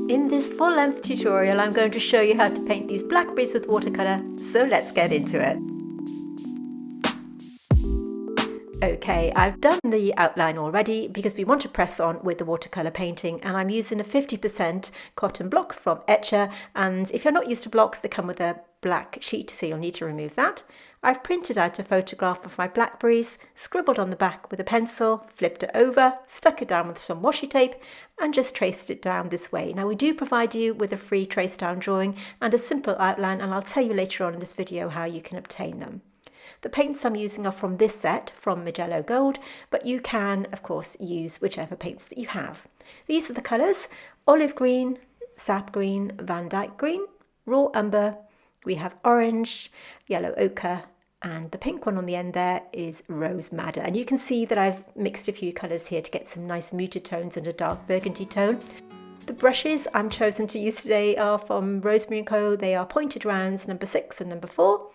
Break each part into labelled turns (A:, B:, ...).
A: In this full-length tutorial, I'm going to show you how to paint these blackberries with watercolour, so let's get into it. Okay, I've done the outline already because we want to press on with the watercolour painting, and I'm using a 50% cotton block from Etcher, and if you're not used to blocks, they come with a black sheet, so you'll need to remove that. I've printed out a photograph of my blackberries, scribbled on the back with a pencil, flipped it over, stuck it down with some washi tape, and just traced it down this way. Now we do provide you with a free trace down drawing and a simple outline, and I'll tell you later on in this video how you can obtain them. The paints I'm using are from this set, from Mijello Gold, but you can, of course, use whichever paints that you have. These are the colours: olive green, sap green, Van Dyke green, raw umber, we have orange, yellow ochre, and the pink one on the end there is rose madder. And you can see that I've mixed a few colours here to get some nice muted tones and a dark burgundy tone. The brushes I'm chosen to use today are from Rosemary Co. They are pointed rounds, number 6 and number 4.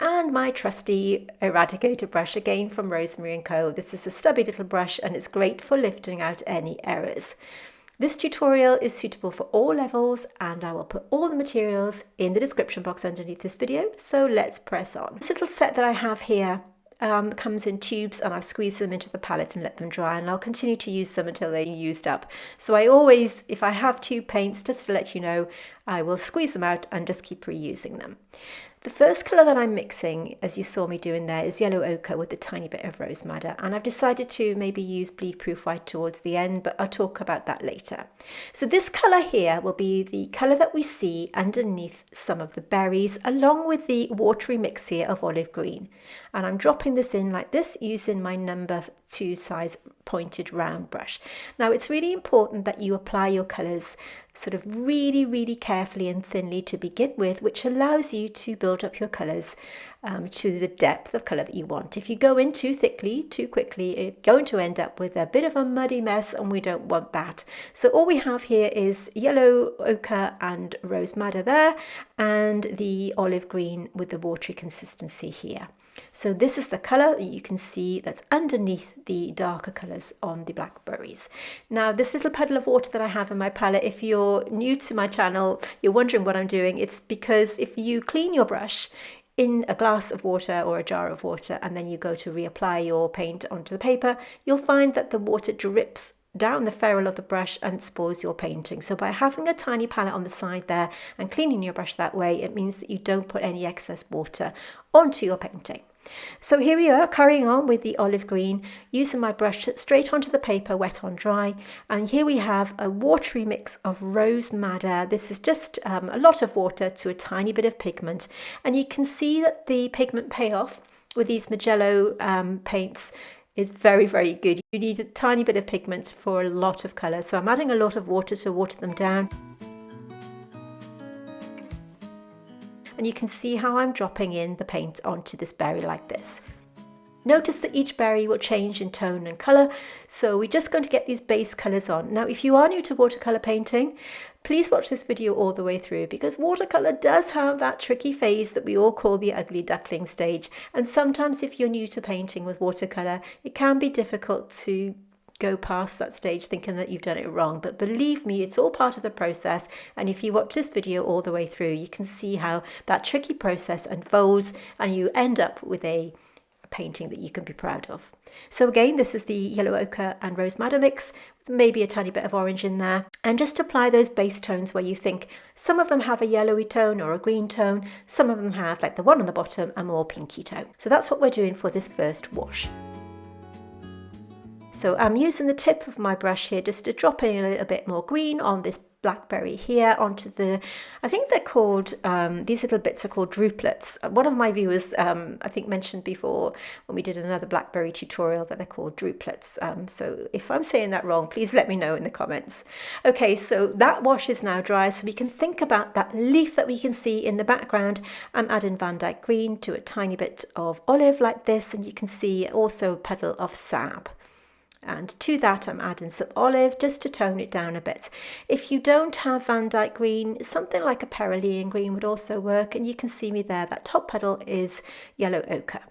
A: And my trusty eradicator brush, again from Rosemary Co. This is a stubby little brush and it's great for lifting out any errors. This tutorial is suitable for all levels, and I will put all the materials in the description box underneath this video, so let's press on. This little set that I have here comes in tubes, and I've squeezed them into the palette and let them dry, and I'll continue to use them until they're used up. So I always, if I have tube paints, just to let you know, I will squeeze them out and just keep reusing them. The first colour that I'm mixing, as you saw me doing there, is yellow ochre with a tiny bit of rose madder, and I've decided to maybe use bleed proof white towards the end, but I'll talk about that later. So this colour here will be the colour that we see underneath some of the berries, along with the watery mix here of olive green. And I'm dropping this in like this using my number 2 size pointed round brush. Now it's really important that you apply your colours sort of really carefully and thinly to begin with, which allows you to build up your colours to the depth of colour that you want. If you go in too thickly, too quickly, you're going to end up with a bit of a muddy mess, and we don't want that. So all we have here is yellow ochre and rose madder there, and the olive green with the watery consistency here. So this is the colour that you can see that's underneath the darker colours on the blackberries. Now this little puddle of water that I have in my palette, if you're new to my channel, you're wondering what I'm doing, it's because if you clean your brush in a glass of water or a jar of water and then you go to reapply your paint onto the paper, you'll find that the water drips down the ferrule of the brush and spoils your painting. So by having a tiny palette on the side there and cleaning your brush that way, it means that you don't put any excess water onto your painting. So here we are, carrying on with the olive green, using my brush straight onto the paper, wet on dry, and here we have a watery mix of rose madder. This is just a lot of water to a tiny bit of pigment, and you can see that the pigment payoff with these Mijello paints is very good. You need a tiny bit of pigment for a lot of colour, so I'm adding a lot of water to water them down. And you can see how I'm dropping in the paint onto this berry like this. Notice that each berry will change in tone and colour, so we're just going to get these base colours on. Now if you are new to watercolour painting, please watch this video all the way through, because watercolour does have that tricky phase that we all call the ugly duckling stage, and sometimes if you're new to painting with watercolour, it can be difficult to go past that stage thinking that you've done it wrong. But believe me, it's all part of the process, and if you watch this video all the way through, you can see how that tricky process unfolds and you end up with a painting that you can be proud of. So again, this is the yellow ochre and rose madder mix, maybe a tiny bit of orange in there, and just apply those base tones where you think some of them have a yellowy tone or a green tone, some of them have, like the one on the bottom, a more pinky tone. So that's what we're doing for this first wash. So I'm using the tip of my brush here just to drop in a little bit more green on this blackberry here onto the, I think they're called, these little bits are called drupelets. One of my viewers, I think, mentioned before when we did another blackberry tutorial that they're called drupelets. So if I'm saying that wrong, please let me know in the comments. Okay, so that wash is now dry, so we can think about that leaf that we can see in the background. I'm adding Van Dyke green to a tiny bit of olive like this, and you can see also a puddle of sap. And to that I'm adding some olive just to tone it down a bit. If you don't have Van Dyke green, something like a Perulean green would also work, and you can see me there, that top puddle is yellow ochre.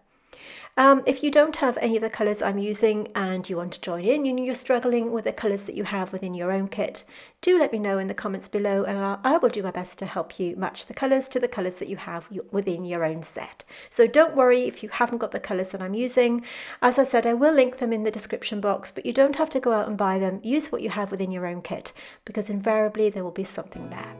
A: If you don't have any of the colours I'm using and you want to join in and you're struggling with the colours that you have within your own kit, do let me know in the comments below, and I will do my best to help you match the colours to the colours that you have within your own set. So don't worry if you haven't got the colours that I'm using. As I said, I will link them in the description box, but you don't have to go out and buy them. Use what you have within your own kit, because invariably there will be something there.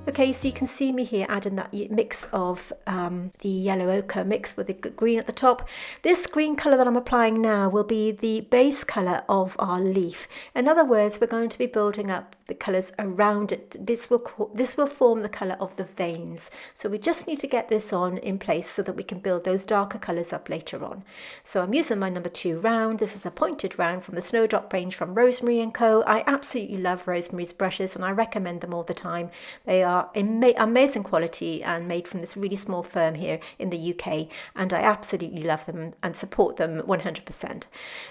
A: Okay, so you can see me here adding that mix of the yellow ochre mixed with the green at the top. This green colour that I'm applying now will be the base colour of our leaf. In other words, we're going to be building up the colours around it. This will form the colour of the veins. So we just need to get this on in place so that we can build those darker colours up later on. So I'm using my number 2 round. This is a pointed round from the Snowdrop range from Rosemary Co. I absolutely love Rosemary's brushes and I recommend them all the time. They are amazing quality and made from this really small firm here in the UK, and I absolutely love them and support them 100%.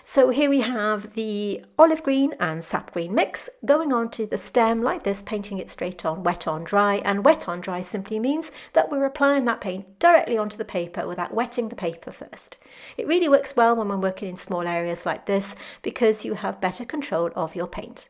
A: So here we have the olive green and sap green mix going on to the stem like this, painting it straight on, wet on dry. And wet on dry simply means that we're applying that paint directly onto the paper without wetting the paper first. It really works well when we're working in small areas like this because you have better control of your paint.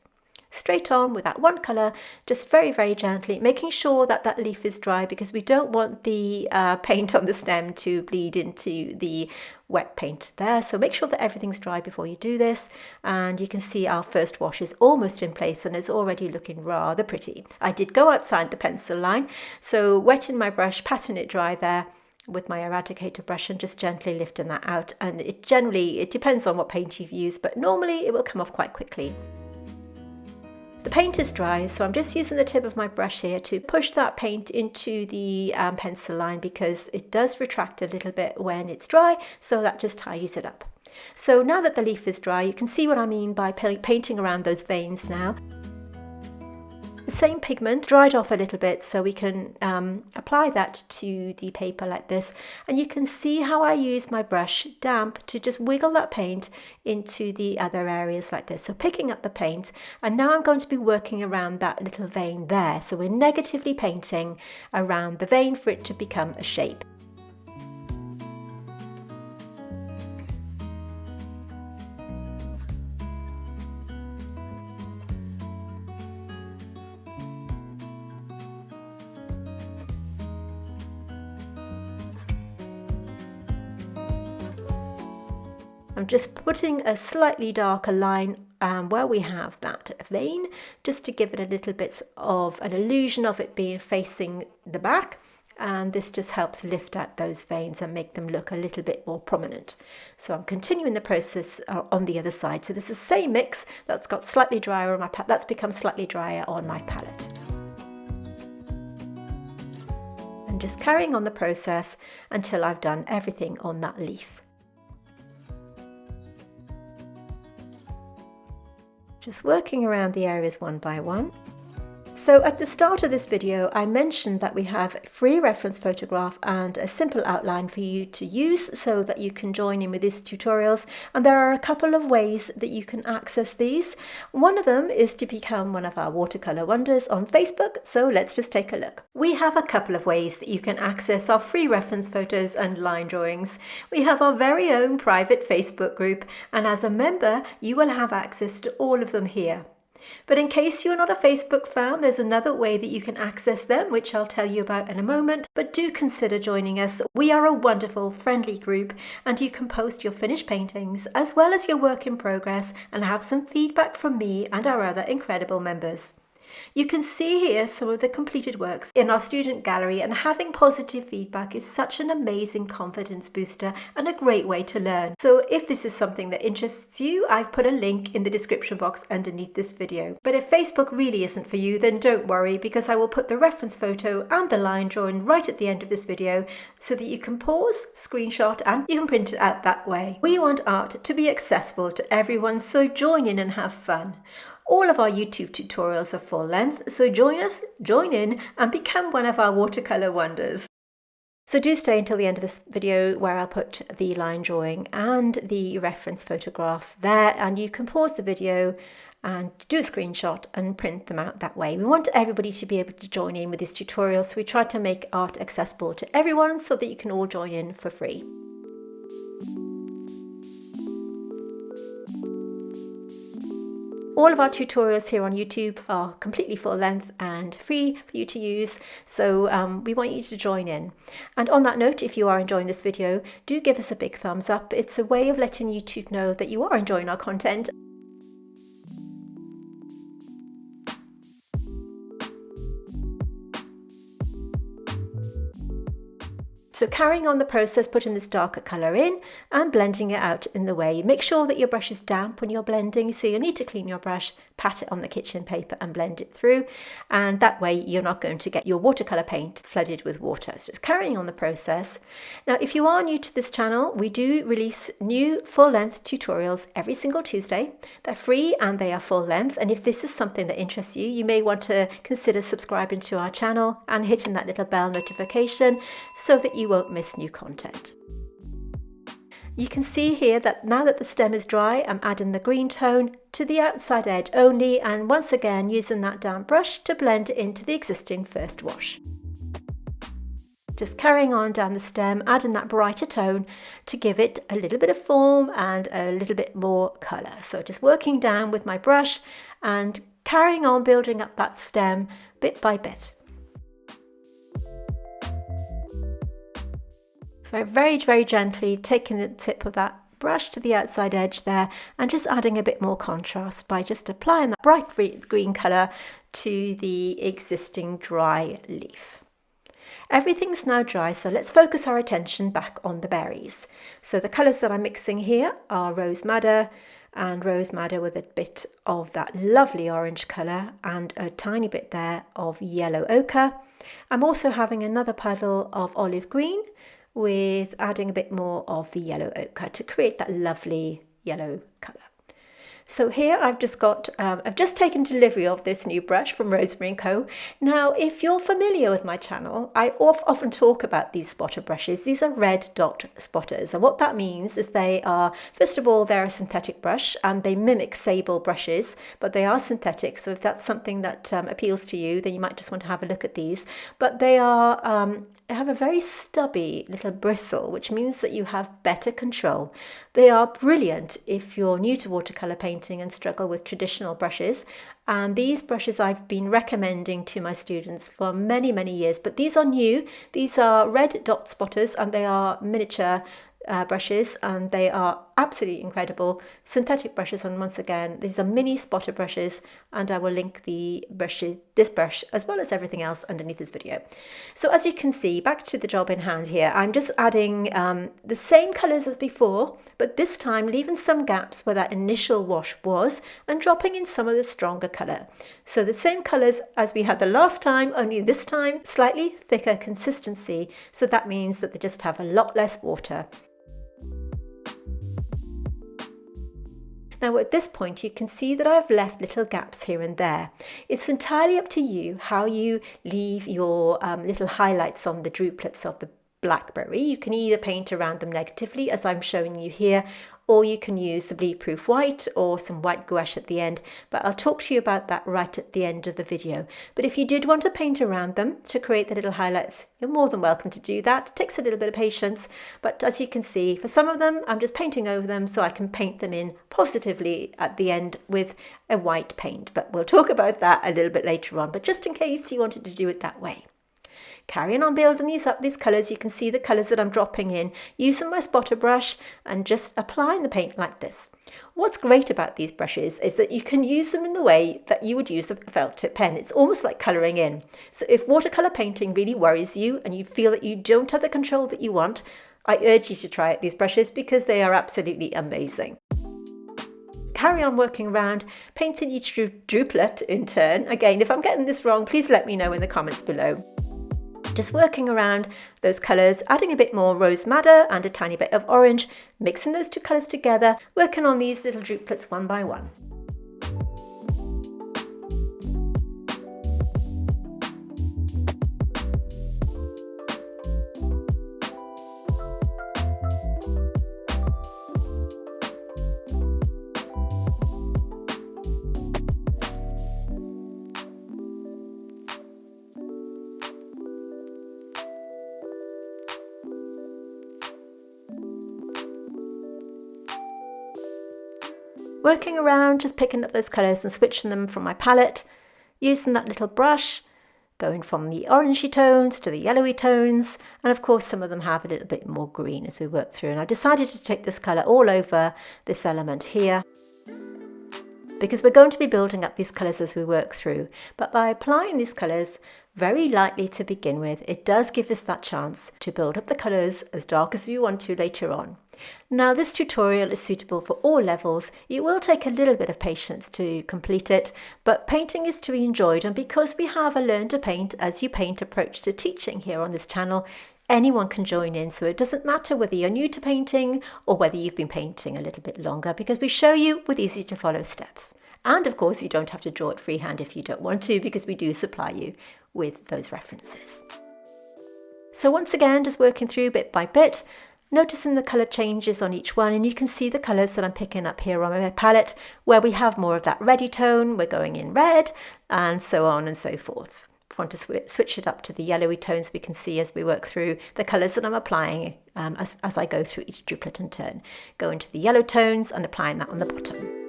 A: Straight on with that one colour, just very, very gently, making sure that that leaf is dry because we don't want the paint on the stem to bleed into the wet paint there. So make sure that everything's dry before you do this. And you can see our first wash is almost in place and is already looking rather pretty. I did go outside the pencil line, so wetting my brush, patting it dry there with my eradicator brush and just gently lifting that out. And it depends on what paint you've used, but normally it will come off quite quickly. The paint is dry, so I'm just using the tip of my brush here to push that paint into the pencil line because it does retract a little bit when it's dry, so that just tidies it up. So now that the leaf is dry, you can see what I mean by painting around those veins now. The same pigment dried off a little bit so we can apply that to the paper like this, and you can see how I use my brush damp to just wiggle that paint into the other areas like this. So picking up the paint, and now I'm going to be working around that little vein there. So we're negatively painting around the vein for it to become a shape. I'm just putting a slightly darker line where we have that vein, just to give it a little bit of an illusion of it being facing the back. And this just helps lift out those veins and make them look a little bit more prominent. So I'm continuing the process on the other side. So this is the same mix that's got slightly drier on my palette. That's become slightly drier on my palette. And just carrying on the process until I've done everything on that leaf. Just working around the areas one by one. So at the start of this video, I mentioned that we have a free reference photograph and a simple outline for you to use so that you can join in with these tutorials. And there are a couple of ways that you can access these. One of them is to become one of our watercolor wonders on Facebook. So let's just take a look. We have a couple of ways that you can access our free reference photos and line drawings. We have our very own private Facebook group, and as a member, you will have access to all of them here. But in case you're not a Facebook fan, there's another way that you can access them, which I'll tell you about in a moment, but do consider joining us. We are a wonderful, friendly group, and you can post your finished paintings as well as your work in progress and have some feedback from me and our other incredible members. You can see here some of the completed works in our student gallery, and having positive feedback is such an amazing confidence booster and a great way to learn. So if this is something that interests you, I've put a link in the description box underneath this video. But if Facebook really isn't for you, then don't worry, because I will put the reference photo and the line drawing right at the end of this video so that you can pause, screenshot, and you can print it out that way. We want art to be accessible to everyone, so join in and have fun. All of our YouTube tutorials are full length, so join us, join in, and become one of our watercolor wonders. So do stay until the end of this video where I'll put the line drawing and the reference photograph there, and you can pause the video and do a screenshot and print them out that way. We want everybody to be able to join in with this tutorial, so we try to make art accessible to everyone so that you can all join in for free. All of our tutorials here on YouTube are completely full length and free for you to use, so we want you to join in. And on that note, if you are enjoying this video, do give us a big thumbs up. It's a way of letting YouTube know that you are enjoying our content. So carrying on the process, putting this darker colour in and blending it out in the way. Make sure that your brush is damp when you're blending, so you'll need to clean your brush, pat it on the kitchen paper and blend it through, and that way you're not going to get your watercolour paint flooded with water. So just carrying on the process. Now if you are new to this channel, we do release new full-length tutorials every single Tuesday. They're free and they are full-length, and if this is something that interests you, you may want to consider subscribing to our channel and hitting that little bell notification so that you won't miss new content. You can see here that now that the stem is dry, I'm adding the green tone to the outside edge only, and once again using that damp brush to blend it into the existing first wash. Just carrying on down the stem, adding that brighter tone to give it a little bit of form and a little bit more colour. So just working down with my brush and carrying on building up that stem bit by bit. Very, very gently taking the tip of that brush to the outside edge there and just adding a bit more contrast by just applying that bright green colour to the existing dry leaf. Everything's now dry, so let's focus our attention back on the berries. So the colours that I'm mixing here are Rose Madder and Rose Madder with a bit of that lovely orange colour and a tiny bit there of yellow ochre. I'm also having another puddle of olive green with adding a bit more of the yellow ochre to create that lovely yellow colour. So here I've just taken delivery of this new brush from Rosemary Co. Now, if you're familiar with my channel, I often talk about these spotter brushes. These are red dot spotters, and what that means is they are, first of all, they're a synthetic brush and they mimic sable brushes, but they are synthetic. So if that's something that appeals to you, then you might just want to have a look at these. But they have a very stubby little bristle, which means that you have better control. They are brilliant if you're new to watercolour painting and struggle with traditional brushes. And these brushes I've been recommending to my students for many, many years, but these are new. These are red dot spotters and they are miniature brushes, and they are absolutely incredible synthetic brushes. And once again, these are mini spotter brushes, and I will link this brush as well as everything else underneath this video. So as you can see, back to the job in hand here, I'm just adding the same colours as before, but this time leaving some gaps where that initial wash was and dropping in some of the stronger colour. So the same colours as we had the last time, only this time slightly thicker consistency, so that means that they just have a lot less water. Now at this point you can see that I've left little gaps here and there. It's entirely up to you how you leave your little highlights on the drupelets of the blackberry. You can either paint around them negatively as I'm showing you here, or you can use the bleed-proof white or some white gouache at the end, but I'll talk to you about that right at the end of the video. But if you did want to paint around them to create the little highlights, you're more than welcome to do that. It takes a little bit of patience, but as you can see, for some of them, I'm just painting over them so I can paint them in positively at the end with a white paint. But we'll talk about that a little bit later on, but just in case you wanted to do it that way. Carrying on building these colours, you can see the colours that I'm dropping in using my spotter brush and just applying the paint like this. What's great about these brushes is that you can use them in the way that you would use a felt tip pen. It's almost like colouring in. So if watercolour painting really worries you and you feel that you don't have the control that you want, I urge you to try out these brushes because they are absolutely amazing. Carry on working around, painting each druplet in turn. Again, if I'm getting this wrong, please let me know in the comments below. Just working around those colours, adding a bit more Rose Madder and a tiny bit of orange, mixing those two colours together, working on these little drupelets one by one. working around, just picking up those colours and switching them from my palette, using that little brush, going from the orangey tones to the yellowy tones, and of course some of them have a little bit more green as we work through. And I decided to take this colour all over this element here, because we're going to be building up these colours as we work through. But by applying these colours very lightly to begin with, it does give us that chance to build up the colours as dark as we want to later on. Now this tutorial is suitable for all levels. It will take a little bit of patience to complete it, but painting is to be enjoyed, and because we have a learn to paint as you paint approach to teaching here on this channel, anyone can join in, so it doesn't matter whether you're new to painting or whether you've been painting a little bit longer, because we show you with easy to follow steps. And of course you don't have to draw it freehand if you don't want to, because we do supply you with those references. So once again, just working through bit by bit, noticing the colour changes on each one, and you can see the colours that I'm picking up here on my palette, where we have more of that reddy tone, we're going in red, and so on and so forth. If I want to switch it up to the yellowy tones, we can see as we work through the colours that I'm applying as I go through each duplet and turn. Go into the yellow tones and applying that on the bottom.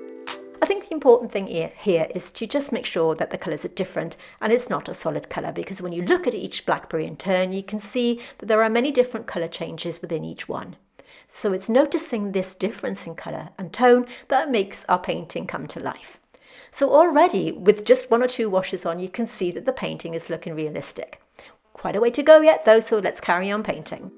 A: I think the important thing here is to just make sure that the colours are different and it's not a solid colour, because when you look at each blackberry in turn, you can see that there are many different colour changes within each one. So it's noticing this difference in colour and tone that makes our painting come to life. So already with just 1 or 2 washes on, you can see that the painting is looking realistic. Quite a way to go yet though, so let's carry on painting.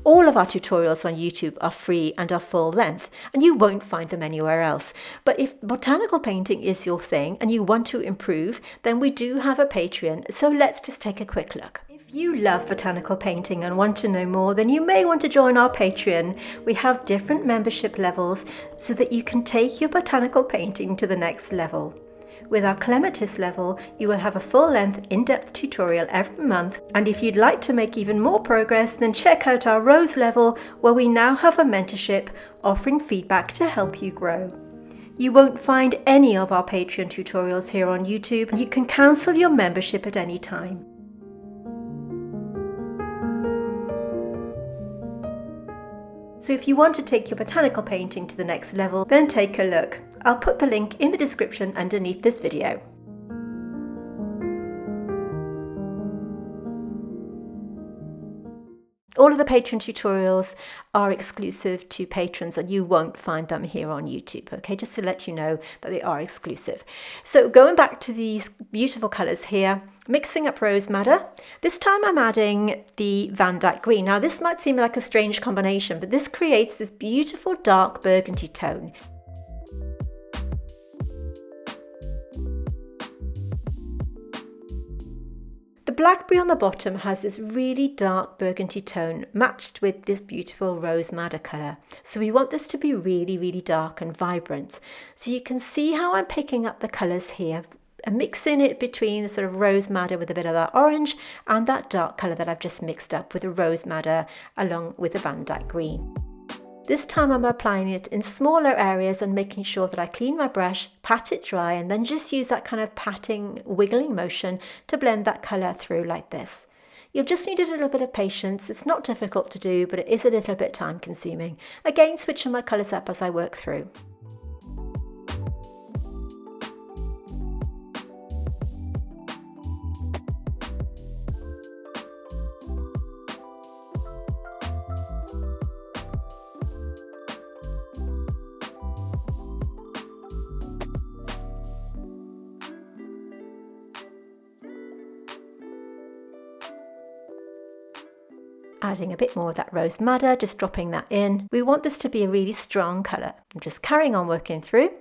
A: All of our tutorials on YouTube are free and are full length, and you won't find them anywhere else. But if botanical painting is your thing and you want to improve, then we do have a Patreon, so let's just take a quick look. If you love botanical painting and want to know more, then you may want to join our Patreon. We have different membership levels so that you can take your botanical painting to the next level. With our Clematis level, you will have a full-length, in-depth tutorial every month, and if you'd like to make even more progress, then check out our Rose level, where we now have a mentorship offering feedback to help you grow. You won't find any of our Patreon tutorials here on YouTube, and you can cancel your membership at any time. So if you want to take your botanical painting to the next level, then take a look. I'll put the link in the description underneath this video. All of the Patreon tutorials are exclusive to patrons, and you won't find them here on YouTube, okay? Just to let you know that they are exclusive. So going back to these beautiful colours here, mixing up rose madder. This time I'm adding the Van Dyke green. Now this might seem like a strange combination, but this creates this beautiful dark burgundy tone. The blackberry on the bottom has this really dark burgundy tone matched with this beautiful rose madder colour. So we want this to be really, really dark and vibrant. So you can see how I'm picking up the colours here and mixing it between the sort of rose madder with a bit of that orange and that dark colour that I've just mixed up with the rose madder along with the Van Dyke green. This time I'm applying it in smaller areas and making sure that I clean my brush, pat it dry, and then just use that kind of patting, wiggling motion to blend that colour through like this. You'll just need a little bit of patience. It's not difficult to do, but it is a little bit time consuming. Again, switching my colours up as I work through. Adding a bit more of that rose madder, just dropping that in. We want this to be a really strong colour. I'm just carrying on working through.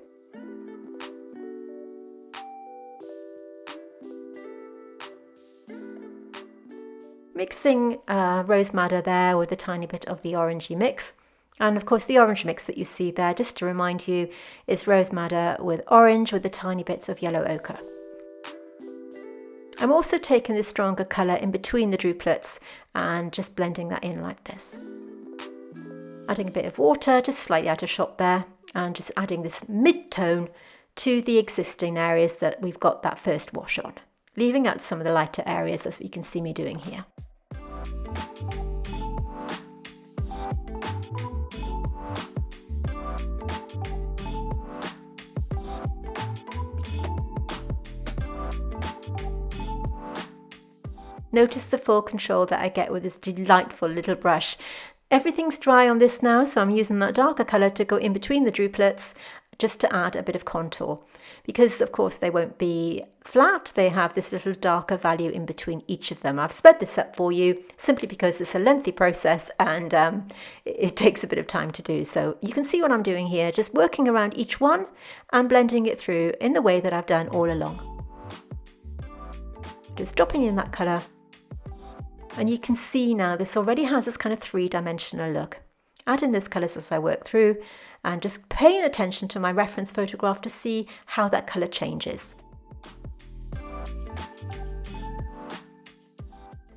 A: mixing rose madder there with a tiny bit of the orangey mix. And of course the orange mix that you see there, just to remind you, is rose madder with orange with the tiny bits of yellow ochre. I'm also taking this stronger colour in between the droplets and just blending that in like this. Adding a bit of water, just slightly out of shot there, and just adding this mid-tone to the existing areas that we've got that first wash on, leaving out some of the lighter areas as you can see me doing here. Notice the full control that I get with this delightful little brush. Everything's dry on this now, so I'm using that darker colour to go in between the droplets just to add a bit of contour. Because of course they won't be flat, they have this little darker value in between each of them. I've sped this up for you simply because it's a lengthy process and it takes a bit of time to do. So you can see what I'm doing here, just working around each one and blending it through in the way that I've done all along. Just dropping in that colour. And you can see now this already has this kind of three-dimensional look. Adding those colours as I work through and just paying attention to my reference photograph to see how that colour changes.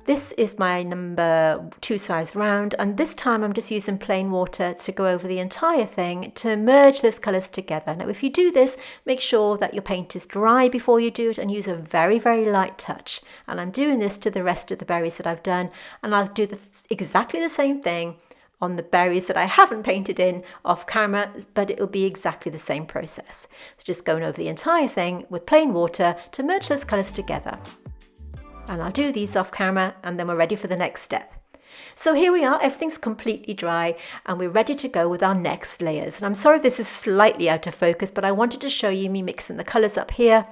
A: This is my number 2 size round, and this time I'm just using plain water to go over the entire thing to merge those colours together. Now if you do this, make sure that your paint is dry before you do it and use a very, very light touch. And I'm doing this to the rest of the berries that I've done, and I'll do exactly the same thing on the berries that I haven't painted in off camera, but it'll be exactly the same process. So just going over the entire thing with plain water to merge those colours together. And I'll do these off camera and then we're ready for the next step. So here we are, everything's completely dry and we're ready to go with our next layers. And I'm sorry if this is slightly out of focus, but I wanted to show you me mixing the colours up here.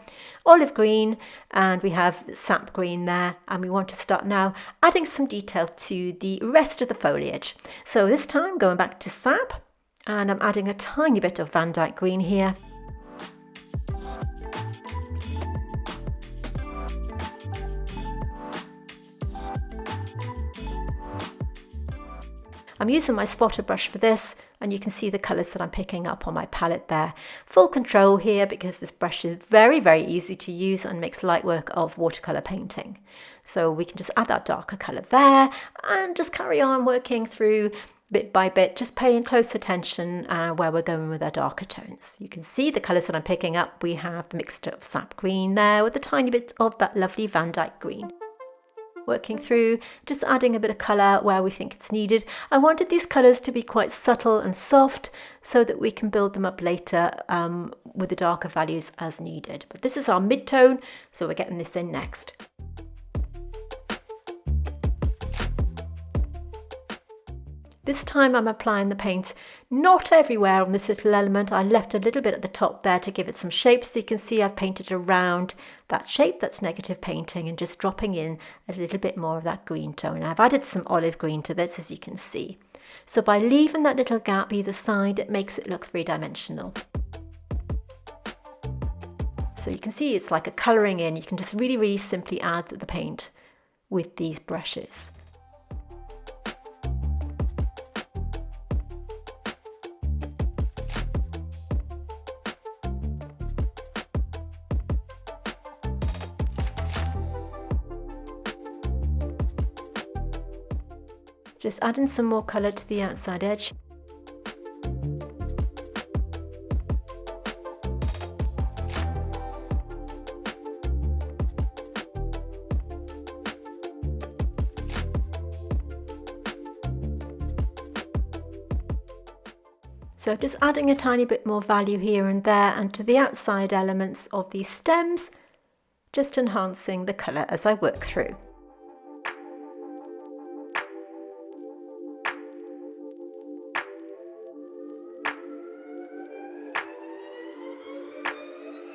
A: Olive green, and we have sap green there, and we want to start now adding some detail to the rest of the foliage. So this time going back to sap, and I'm adding a tiny bit of Van Dyke green here. I'm using my spotter brush for this, and you can see the colours that I'm picking up on my palette there. Full control here because this brush is very, very easy to use and makes light work of watercolour painting. So we can just add that darker colour there and just carry on working through bit by bit, just paying close attention where we're going with our darker tones. You can see the colours that I'm picking up. We have the mixture of sap green there with a tiny bit of that lovely Van Dyke green. Working through, just adding a bit of colour where we think it's needed. I wanted these colours to be quite subtle and soft so that we can build them up later with the darker values as needed. But this is our mid-tone, so we're getting this in next. This time I'm applying the paint not everywhere on this little element. I left a little bit at the top there to give it some shape. So you can see I've painted around that shape, that's negative painting, and just dropping in a little bit more of that green tone. I've added some olive green to this, as you can see. So by leaving that little gap either side, it makes it look three-dimensional. So you can see it's like a colouring in. You can just really, really simply add the paint with these brushes. Just adding some more colour to the outside edge. So just adding a tiny bit more value here and there, and to the outside elements of these stems, just enhancing the colour as I work through.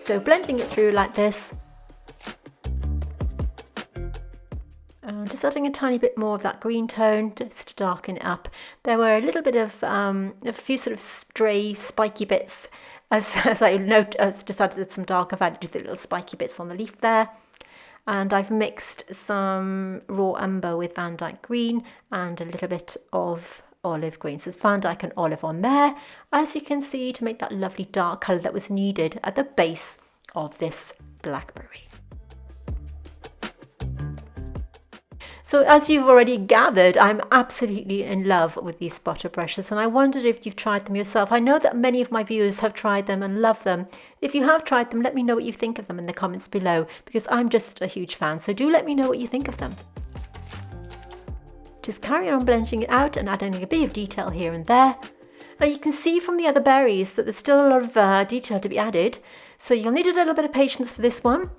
A: So blending it through like this, and just adding a tiny bit more of that green tone just to darken it up. There were a little bit of a few sort of stray spiky bits as I just added some darker value to the little spiky bits on the leaf there. and I've mixed some raw umber with Van Dyke green and a little bit of olive green. So it's Van Dyke and olive on there, as you can see, to make that lovely dark colour that was needed at the base of this blackberry. So as you've already gathered, I'm absolutely in love with these spotter brushes, and I wondered if you've tried them yourself. I know that many of my viewers have tried them and love them. If you have tried them, let me know what you think of them in the comments below, because I'm just a huge fan, so do let me know what you think of them. Just carry on blending it out and adding a bit of detail here and there. Now you can see from the other berries that there's still a lot of detail to be added, so you'll need a little bit of patience for this one.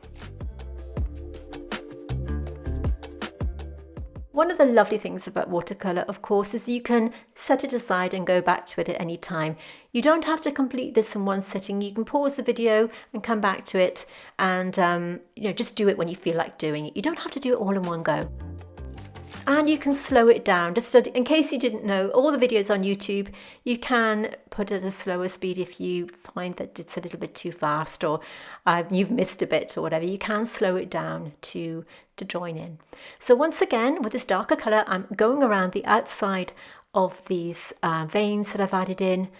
A: One of the lovely things about watercolour, of course, is you can set it aside and go back to it at any time. You don't have to complete this in one sitting. You can pause the video and come back to it and just do it when you feel like doing it. You don't have to do it all in one go. And you can slow it down. Just in case you didn't know, all the videos on YouTube, you can put at a slower speed if you find that it's a little bit too fast or you've missed a bit or whatever. You can slow it down to join in. So once again, with this darker colour, I'm going around the outside of these veins that I've added in,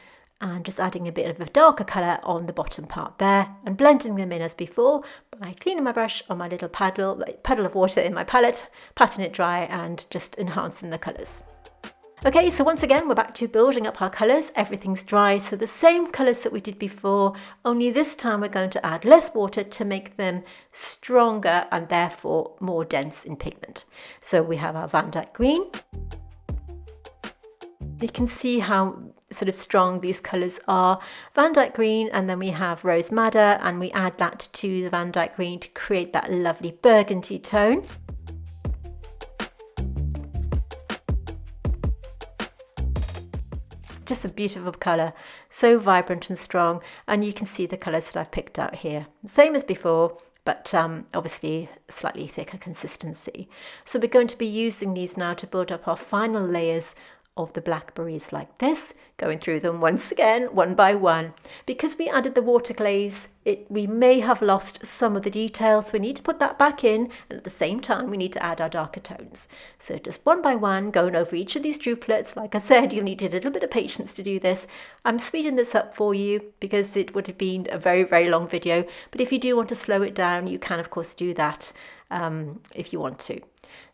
A: and just adding a bit of a darker colour on the bottom part there and blending them in as before by cleaning my brush on my little puddle of water in my palette, patting it dry and just enhancing the colours. Okay, so once again we're back to building up our colours. Everything's dry, so the same colours that we did before, only this time we're going to add less water to make them stronger and therefore more dense in pigment. So we have our Van Dyke green. You can see how sort of strong these colours are. Van Dyke green, and then we have Rose Madder, and we add that to the Van Dyke green to create that lovely burgundy tone. Just a beautiful colour, so vibrant and strong, and you can see the colours that I've picked out here. Same as before, but obviously slightly thicker consistency. So we're going to be using these now to build up our final layers of the blackberries like this, going through them once again, one by one. Because we added the water glaze, we may have lost some of the details. We need to put that back in, and at the same time we need to add our darker tones. So just one by one, going over each of these druplets. Like I said, you'll need a little bit of patience to do this. I'm speeding this up for you because it would have been a very, very long video, but if you do want to slow it down, you can of course do that if you want to.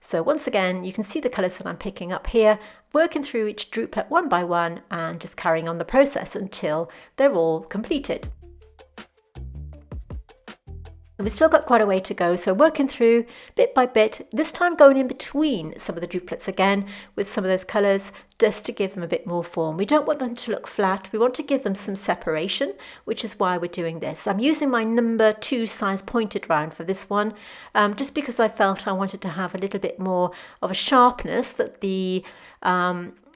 A: So once again, you can see the colours that I'm picking up here, working through each druplet one by one and just carrying on the process until they're all completed. We've still got quite a way to go, so working through bit by bit, this time going in between some of the druplets again with some of those colours just to give them a bit more form. We don't want them to look flat, we want to give them some separation, which is why we're doing this. I'm using my number 2 size pointed round for this one, just because I felt I wanted to have a little bit more of a sharpness that the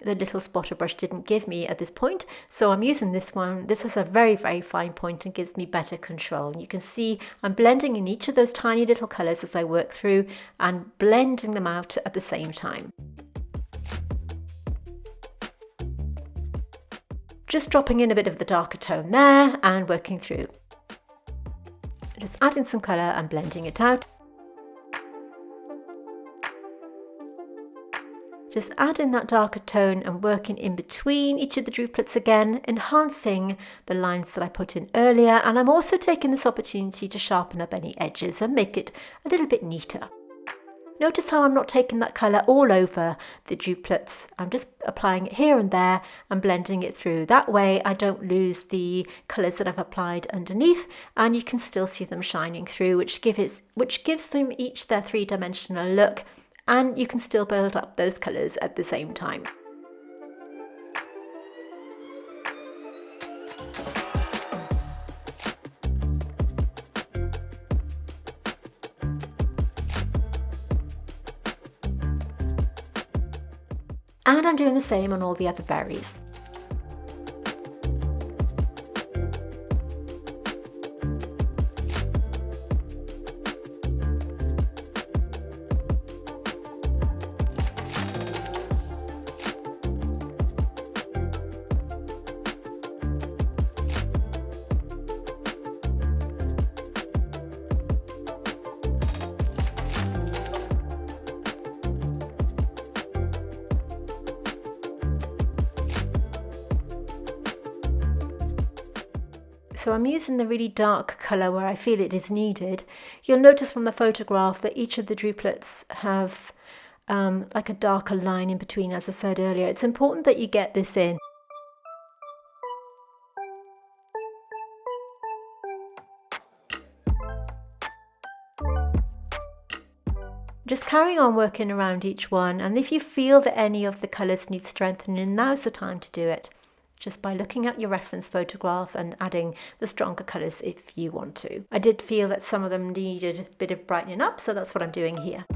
A: little spotter brush didn't give me at this point. So I'm using this one. This has a very, very fine point and gives me better control. You can see I'm blending in each of those tiny little colours as I work through and blending them out at the same time. Just dropping in a bit of the darker tone there and working through. Just adding some colour and blending it out. Just adding that darker tone and working in between each of the druplets again, enhancing the lines that I put in earlier. And I'm also taking this opportunity to sharpen up any edges and make it a little bit neater. Notice how I'm not taking that colour all over the druplets. I'm just applying it here and there and blending it through. That way I don't lose the colours that I've applied underneath, and you can still see them shining through, which gives them each their three-dimensional look. And you can still build up those colours at the same time. And I'm doing the same on all the other berries. So I'm using the really dark colour where I feel it is needed. You'll notice from the photograph that each of the droplets have like a darker line in between, as I said earlier. It's important that you get this in. Just carrying on working around each one, and if you feel that any of the colours need strengthening, now's the time to do it. Just by looking at your reference photograph and adding the stronger colours if you want to. I did feel that some of them needed a bit of brightening up, so that's what I'm doing here.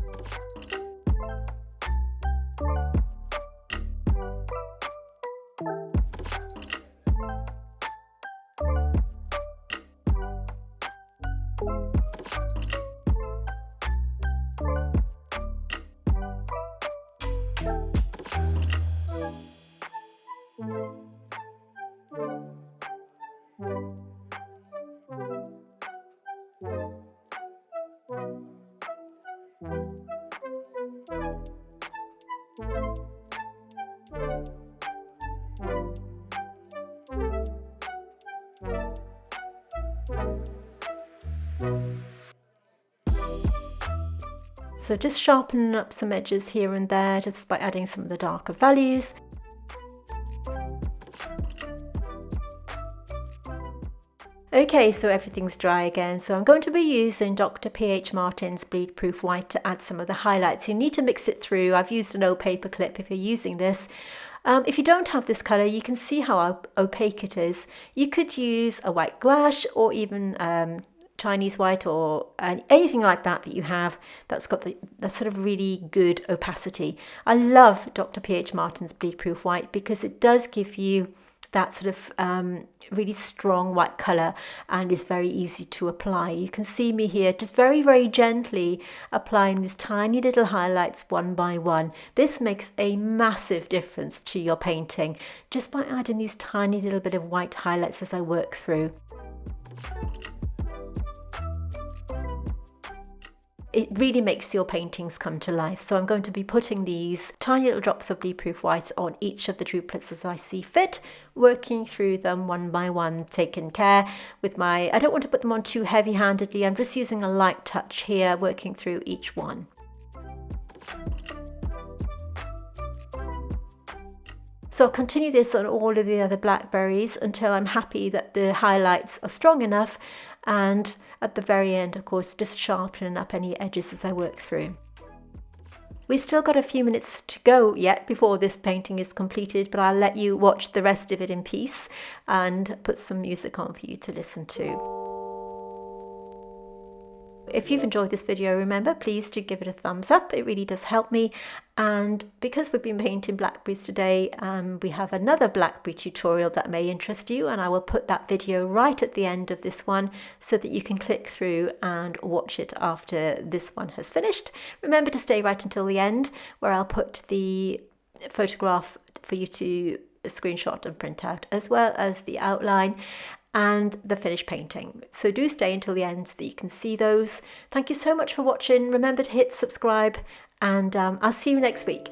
A: So just sharpening up some edges here and there just by adding some of the darker values. Okay, so everything's dry again, so I'm going to be using Dr. P.H. Martin's Bleed Proof White to add some of the highlights. You need to mix it through. I've used an old paper clip if you're using this. If you don't have this colour, you can see how opaque it is. You could use a white gouache or even Chinese white or anything like that you have that's got the sort of really good opacity. I love Dr. P.H. Martin's Bleed Proof White because it does give you that sort of really strong white colour and is very easy to apply. You can see me here just very, very gently applying these tiny little highlights one by one. This makes a massive difference to your painting just by adding these tiny little bit of white highlights as I work through. It really makes your paintings come to life. So I'm going to be putting these tiny little drops of Bleed Proof White on each of the droplets as I see fit, working through them one by one, taking care with I don't want to put them on too heavy-handedly. I'm just using a light touch here, working through each one. So I'll continue this on all of the other blackberries until I'm happy that the highlights are strong enough, and at the very end, of course, just sharpening up any edges as I work through. We've still got a few minutes to go yet before this painting is completed, but I'll let you watch the rest of it in peace and put some music on for you to listen to. If you've enjoyed this video, remember, please do give it a thumbs up. It really does help me. And because we've been painting blackberries today, we have another blackberry tutorial that may interest you, and I will put that video right at the end of this one so that you can click through and watch it after this one has finished. Remember to stay right until the end, where I'll put the photograph for you to screenshot and print out, as well as the outline and the finished painting. So do stay until the end so that you can see those. Thank you so much for watching. Remember to hit subscribe, and I'll see you next week.